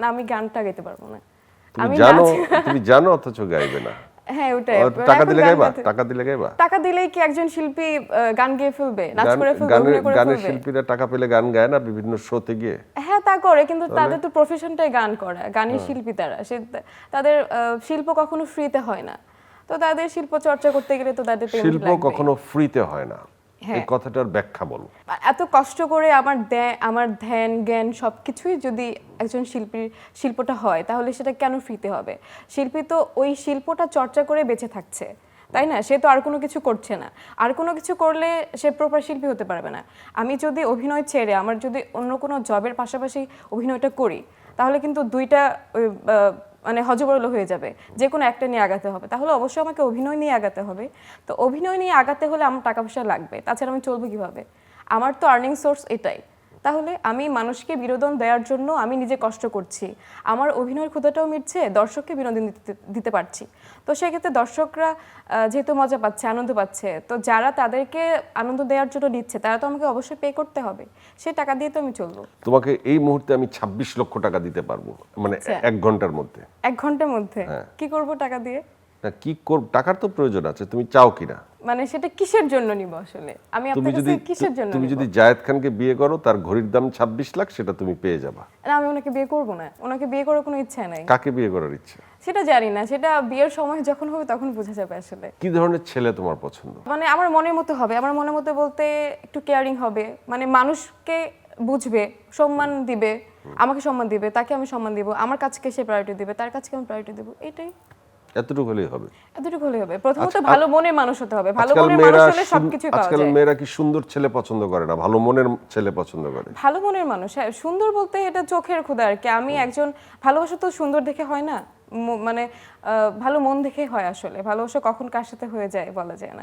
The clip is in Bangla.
না আমি গানটা গাইতে পারবো না। তুমি জানো তুমি জানো অথচ গাইবে না। হ্যাঁ ওটাই। টাকা দিলে গাইবা? টাকা দিলে গাইবা? টাকা দিলেই কি একজন শিল্পী গান গেয়ে ফেলবে, নাচ করে ফেলবে, অভিনয় করে ফেলবে? গানের শিল্পীরা টাকা পেলে গান গায় না বিভিন্ন শোতে গিয়ে? হ্যাঁ তা করে, কিন্তু তাদের তো প্রফেশনটাই গান করা, গানের শিল্পী তারা। তাদের শিল্প কখনো ফ্রিতে হয় না। তো তাদের শিল্প চর্চা করতে গেলে তো তাদের পেমেন্ট লাগবে। শিল্প কখনো ফ্রিতে হয় না, এই কথাটার ব্যাখ্যা বলো। এত কষ্ট করে আমার ধ্যান জ্ঞান সবকিছুই যদি একজন শিল্পীর শিল্পটা হয়, তাহলে সেটা কেন ফ্রিতে হবে? শিল্পী তো ওই শিল্পটা চর্চা করে বেঁচে থাকছে, তাই না? সে তো আর কোনো কিছু করছে না। আর কোনো কিছু করলে সে প্রপার শিল্পী হতে পারবে না। আমি যদি অভিনয় ছেড়ে আমার যদি অন্য কোনো জবের পাশাপাশি অভিনয়টা করি, তাহলে কিন্তু দুইটা মানে হযবরল হয়ে যাবে। যে কোনো একটা নিয়ে আগাতে হবে, তাহলে অবশ্যই আমাকে অভিনয় নিয়ে আগাতে হবে। তো অভিনয় নিয়ে আগাতে হলে আমার টাকা পয়সা লাগবে, তাছাড়া আমি চলবো কিভাবে? আমার তো আর্নিং সোর্স এটাই। তাহলে আমি মানুষকে বিনোদন দেওয়ার জন্য আমি নিজে কষ্ট করছি, আমার অভিনয়ের ক্ষুধাটাও মিটছে, দর্শককে বিনোদন দিতে পারছি। তো সেক্ষেত্রে দর্শকরা যেহেতু মজা পাচ্ছে, আনন্দ পাচ্ছে, তো যারা তাদেরকে আনন্দ দেওয়ার জন্য নিচ্ছে তারা তো আমাকে অবশ্যই পে করতে হবে। সেই টাকা দিয়ে তো আমি চলবো। তোমাকে এই মুহূর্তে আমি 26 লক্ষ টাকা দিতে পারবো, মানে 1 ঘন্টার মধ্যে। 1 ঘন্টার মধ্যে? কি করব টাকা দিয়ে? না কি করব, টাকার তো প্রয়োজন আছে, তুমি চাও কিনা? মানে সেটা কিসের জন্য নিব আসলে? আমি আপনার কাছে কিসের জন্য? তুমি যদি জায়েদ খানকে বিয়ে করো, তার ঘড়ির দাম 26 লাখ, সেটা তুমি পেয়ে যাবা। না আমি ওনাকে বিয়ে করব না, ওনাকে বিয়ে করার কোনো ইচ্ছা নাই। কাকে বিয়ে করার ইচ্ছা? সেটা জানি না, সেটা বিয়ের সময় যখন হবে তখন বোঝা যাবে আসলে। কি ধরনের ছেলে তোমার পছন্দ? মানে আমার মনের মতো হবে। আমার মনের মতো বলতে একটু কেয়ারিং হবে, মানে মানুষকে বুঝবে, সম্মান দিবে, আমাকে সম্মান দিবে, তাকে আমি সম্মান দিব, আমার কাছকে সে প্রায়োরিটি দিবে, তার কাছকে আমি প্রায়োরিটি দেব। এটাই, এতটুকু হলেই হবে। এতটুকু হলেই হবে। প্রথমত ভালো মনের মানুষ হতে হবে। ভালো মনের মানুষ হলে সবকিছু পাওয়া যায়। আজকাল মেয়েরা কি সুন্দর ছেলে পছন্দ করে না, ভালো মনের ছেলে পছন্দ করে? ভালো মনের মানুষ, হ্যাঁ। সুন্দর বলতে এটা চোখের ক্ষুধা আর কি। আমি একজন, ভালোবাসা তো সুন্দর দেখে হয় না, মানে ভালো মন দেখে হয় আসলে। ভালোবাসা কখন কার সাথে হয়ে যায় বলা যায় না।